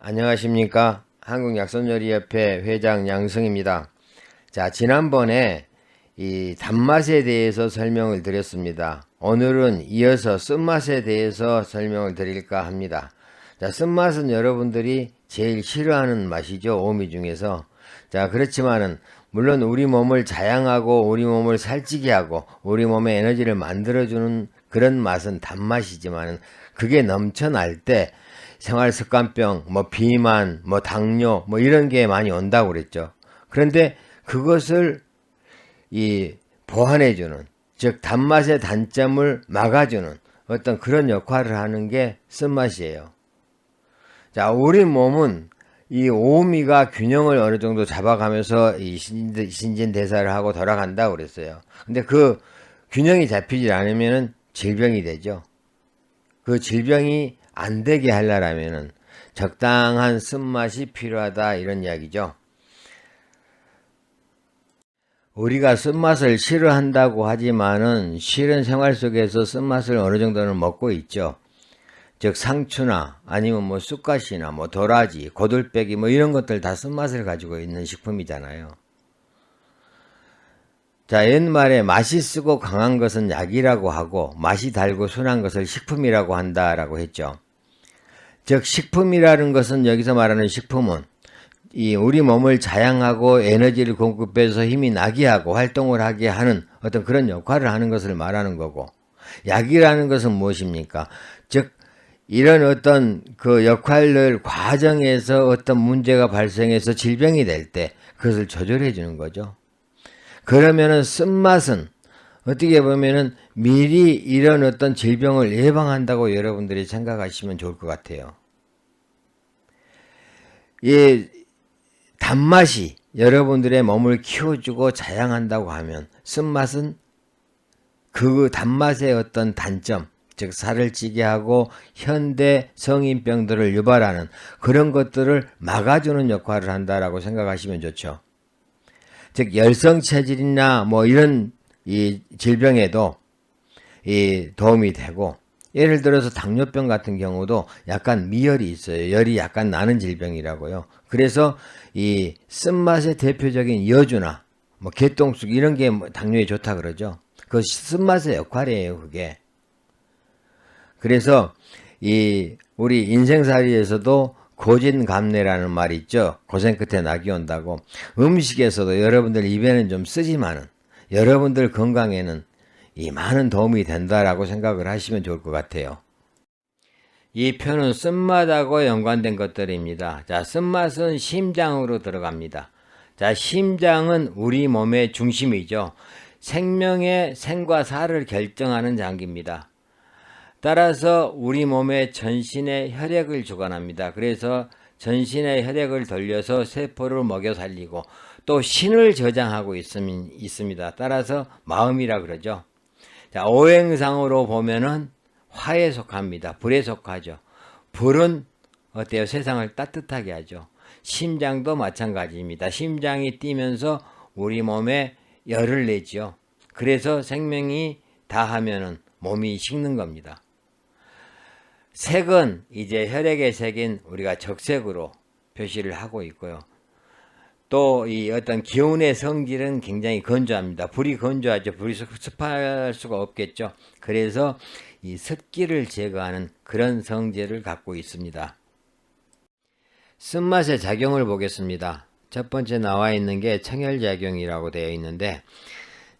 안녕하십니까. 한국약선요리협회 회장 양성입니다. 자, 지난번에 이 단맛에 대해서 설명을 드렸습니다. 오늘은 이어서 쓴맛에 대해서 설명을 드릴까 합니다. 자, 쓴맛은 여러분들이 제일 싫어하는 맛이죠. 오미 중에서. 자, 그렇지만은 물론 우리 몸을 자양하고 우리 몸을 살찌게 하고 우리 몸에 에너지를 만들어주는 그런 맛은 단맛이지만은 그게 넘쳐날 때 생활습관병, 비만, 당뇨, 이런 게 많이 온다고 그랬죠. 그런데 그것을 보완해주는, 즉, 단맛의 단점을 막아주는 어떤 그런 역할을 하는 게 쓴맛이에요. 자, 우리 몸은 이 오미가 균형을 어느 정도 잡아가면서 이 신진대사를 하고 돌아간다고 그랬어요. 근데 그 균형이 잡히지 않으면 질병이 되죠. 그 질병이 안 되게 하려면은 적당한 쓴맛이 필요하다 이런 이야기죠. 우리가 쓴맛을 싫어한다고 하지만은 실은 생활 속에서 쓴맛을 어느 정도는 먹고 있죠. 즉 상추나 아니면 쑥갓이나 도라지, 고들빼기 이런 것들 다 쓴맛을 가지고 있는 식품이잖아요. 자, 옛말에 맛이 쓰고 강한 것은 약이라고 하고 맛이 달고 순한 것을 식품이라고 한다라고 했죠. 즉 식품이라는 것은 여기서 말하는 식품은 이 우리 몸을 자양하고 에너지를 공급해서 힘이 나게 하고 활동을 하게 하는 어떤 그런 역할을 하는 것을 말하는 거고, 약이라는 것은 무엇입니까? 즉 이런 어떤 그 역할을 과정에서 어떤 문제가 발생해서 질병이 될 때 그것을 조절해 주는 거죠. 그러면은 쓴맛은 어떻게 보면은 미리 이런 어떤 질병을 예방한다고 여러분들이 생각하시면 좋을 것 같아요. 이 단맛이 여러분들의 몸을 키워주고 자양한다고 하면 쓴맛은 그 단맛의 어떤 단점, 즉 살을 찌게 하고 현대 성인병들을 유발하는 그런 것들을 막아주는 역할을 한다라고 생각하시면 좋죠. 즉 열성체질이나 이런 이 질병에도 이 도움이 되고, 예를 들어서 당뇨병 같은 경우도 약간 미열이 있어요. 열이 약간 나는 질병이라고요. 그래서 이 쓴맛의 대표적인 여주나 개똥쑥 이런 게 당뇨에 좋다 그러죠. 그 쓴맛의 역할이에요, 그게. 그래서 이 우리 인생살이에서도 고진감래라는 말이 있죠. 고생 끝에 낙이 온다고. 음식에서도 여러분들 입에는 좀 쓰지만은 여러분들 건강에는 이 많은 도움이 된다라고 생각을 하시면 좋을 것 같아요. 이 표는 쓴맛하고 연관된 것들입니다. 자, 쓴맛은 심장으로 들어갑니다. 자, 심장은 우리 몸의 중심이죠. 생명의 생과 사를 결정하는 장기입니다. 따라서 우리 몸의 전신에 혈액을 주관합니다. 그래서 전신의 혈액을 돌려서 세포를 먹여 살리고 또 신을 저장하고 있습니다. 따라서 마음이라 그러죠. 자, 오행상으로 보면은 화에 속합니다. 불에 속하죠. 불은 어때요? 세상을 따뜻하게 하죠. 심장도 마찬가지입니다. 심장이 뛰면서 우리 몸에 열을 내죠. 그래서 생명이 다하면은 몸이 식는 겁니다. 색은 이제 혈액의 색인 우리가 적색으로 표시를 하고 있고요. 또 이 어떤 기온의 성질은 굉장히 건조합니다. 불이 건조하죠. 불이 습할 수가 없겠죠. 그래서 이 습기를 제거하는 그런 성질을 갖고 있습니다. 쓴맛의 작용을 보겠습니다. 첫 번째 나와 있는 게 청열작용이라고 되어 있는데,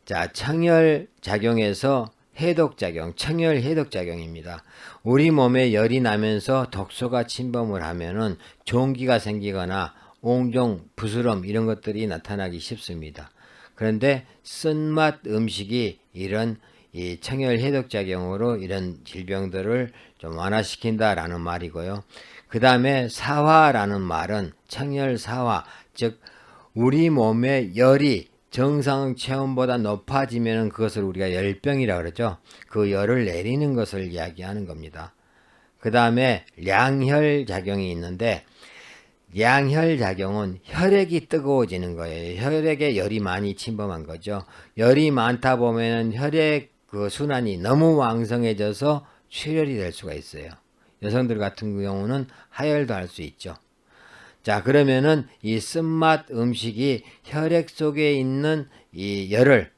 자, 청열작용에서 해독작용, 청열해독작용입니다. 우리 몸에 열이 나면서 독소가 침범을 하면은 종기가 생기거나 옹종, 부스럼 이런 것들이 나타나기 쉽습니다. 그런데 쓴맛 음식이 이런 이 청열해독작용으로 이런 질병들을 좀 완화시킨다라는 말이고요. 그 다음에 사화라는 말은 청열사화, 즉 우리 몸의 열이 정상 체온보다 높아지면 그것을 우리가 열병이라고 그러죠. 그 열을 내리는 것을 이야기하는 겁니다. 그 다음에 량혈작용이 있는데, 량혈작용은 혈액이 뜨거워지는 거예요. 혈액에 열이 많이 침범한 거죠. 열이 많다 보면 혈액 그 순환이 너무 왕성해져서 출혈이 될 수가 있어요. 여성들 같은 경우는 하혈도 할 수 있죠. 자, 그러면은 이 쓴맛 음식이 혈액 속에 있는 이 열을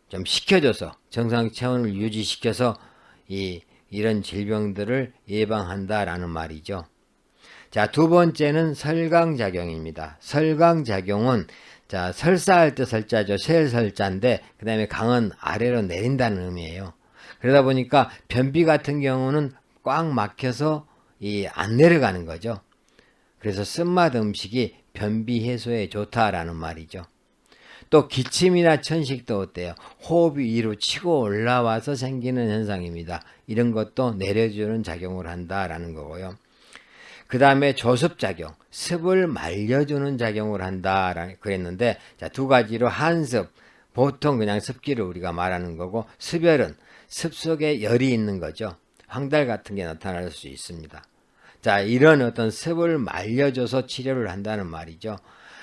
좀 식혀줘서 정상 체온을 유지시켜서 이런 질병들을 예방한다라는 말이죠. 자, 두 번째는 설강작용입니다. 설강작용은 자, 설사할 때 설자죠. 설자인데 그 다음에 강은 아래로 내린다는 의미예요. 그러다 보니까 변비 같은 경우는 꽉 막혀서 안 내려가는 거죠. 그래서 쓴맛 음식이 변비 해소에 좋다라는 말이죠. 또 기침이나 천식도 어때요? 호흡이 위로 치고 올라와서 생기는 현상입니다. 이런 것도 내려주는 작용을 한다라는 거고요. 그 다음에 조습작용, 습을 말려주는 작용을 한다 그랬는데, 자, 두 가지로 한습, 보통 그냥 습기를 우리가 말하는 거고, 습열은 습 속에 열이 있는 거죠. 황달 같은 게 나타날 수 있습니다. 자, 이런 어떤 습을 말려줘서 치료를 한다는 말이죠.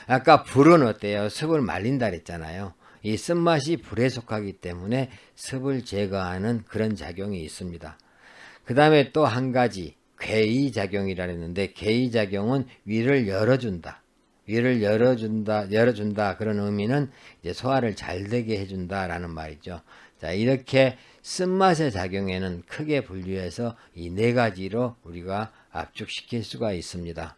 아까 불은 어때요? 습을 말린다 그랬잖아요. 이 쓴맛이 불에 속하기 때문에 습을 제거하는 그런 작용이 있습니다. 그 다음에 또 한 가지 괴이작용이라 했는데, 괴이작용은 위를 열어준다. 위를 열어준다 그런 의미는 이제 소화를 잘 되게 해준다라는 말이죠. 자, 이렇게 쓴맛의 작용에는 크게 분류해서 이 네 가지로 우리가 압축시킬 수가 있습니다.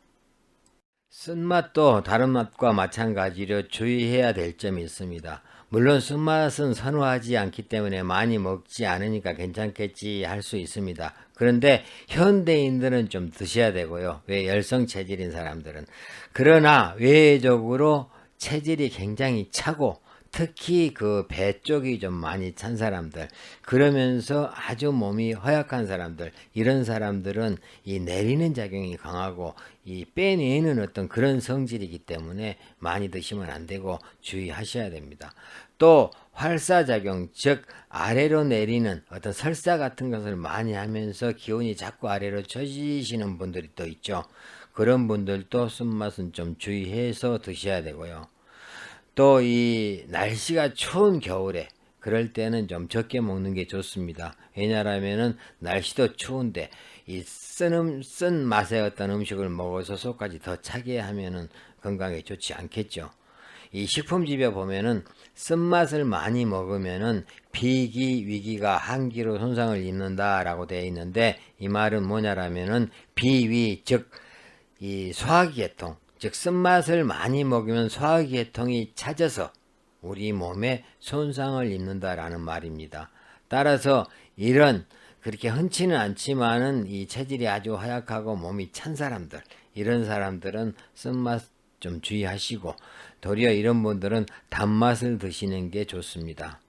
쓴맛도 다른 맛과 마찬가지로 주의해야 될 점이 있습니다. 물론 쓴맛은 선호하지 않기 때문에 많이 먹지 않으니까 괜찮겠지 할 수 있습니다. 그런데 현대인들은 좀 드셔야 되고요. 왜 열성 체질인 사람들은. 그러나 외적으로 체질이 굉장히 차고 특히 그 배 쪽이 좀 많이 찬 사람들, 그러면서 아주 몸이 허약한 사람들, 이런 사람들은 이 내리는 작용이 강하고 이 빼내는 어떤 그런 성질이기 때문에 많이 드시면 안 되고 주의하셔야 됩니다. 또 활사작용, 즉 아래로 내리는 어떤 설사 같은 것을 많이 하면서 기운이 자꾸 아래로 처지시는 분들이 또 있죠. 그런 분들도 쓴맛은 좀 주의해서 드셔야 되고요. 또 이 날씨가 추운 겨울에 그럴 때는 좀 적게 먹는 게 좋습니다. 왜냐하면은 날씨도 추운데 이 쓴 맛의 어떤 음식을 먹어서 속까지 더 차게 하면은 건강에 좋지 않겠죠. 이 식품집에 보면은 쓴맛을 많이 먹으면은 비기, 위기가 한기로 손상을 입는다라고 되어 있는데, 이 말은 뭐냐라면은 비위, 즉 이 소화기계통, 즉 쓴맛을 많이 먹으면 소화기계통이 차져서 우리 몸에 손상을 입는다라는 말입니다. 따라서 이런 그렇게 흔치는 않지만은 이 체질이 아주 허약하고 몸이 찬 사람들, 이런 사람들은 쓴맛 좀 주의하시고 도리어 이런 분들은 단맛을 드시는 게 좋습니다.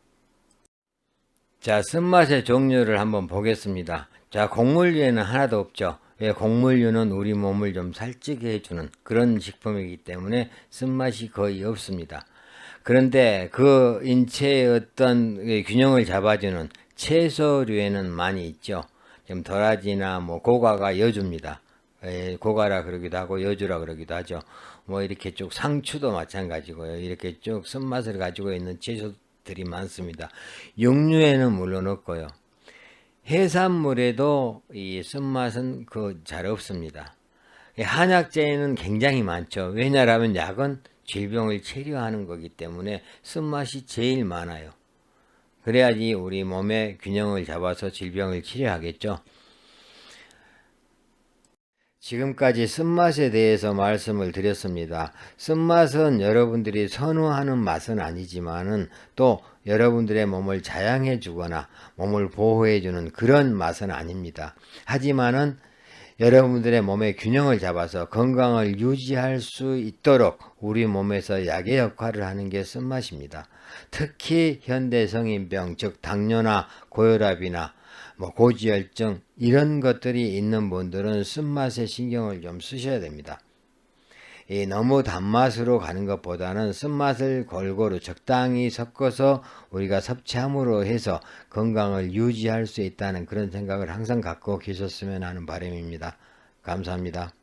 자, 쓴맛의 종류를 한번 보겠습니다. 자, 곡물류에는 하나도 없죠. 예, 곡물류는 우리 몸을 좀 살찌게 해주는 그런 식품이기 때문에 쓴맛이 거의 없습니다. 그런데 그 인체의 어떤 균형을 잡아주는 채소류에는 많이 있죠. 좀 도라지나 뭐 고과가 여주입니다. 예, 고과라 그러기도 하고 여주라 그러기도 하죠. 뭐 이렇게 쭉 상추도 마찬가지고요. 이렇게 쭉 쓴맛을 가지고 있는 채소들이 많습니다. 육류에는 물론 없고요. 해산물에도 이 쓴맛은 잘 없습니다. 한약재에는 굉장히 많죠. 왜냐하면 약은 질병을 치료하는 거기 때문에 쓴맛이 제일 많아요. 그래야지 우리 몸의 균형을 잡아서 질병을 치료하겠죠. 지금까지 쓴맛에 대해서 말씀을 드렸습니다. 쓴맛은 여러분들이 선호하는 맛은 아니지만은 또 여러분들의 몸을 자양해 주거나 몸을 보호해 주는 그런 맛은 아닙니다. 하지만은 여러분들의 몸의 균형을 잡아서 건강을 유지할 수 있도록 우리 몸에서 약의 역할을 하는 게 쓴맛입니다. 특히 현대 성인병, 즉 당뇨나 고혈압이나 고지혈증 이런 것들이 있는 분들은 쓴맛에 신경을 좀 쓰셔야 됩니다. 너무 단맛으로 가는 것보다는 쓴맛을 골고루 적당히 섞어서 우리가 섭취함으로 해서 건강을 유지할 수 있다는 그런 생각을 항상 갖고 계셨으면 하는 바람입니다. 감사합니다.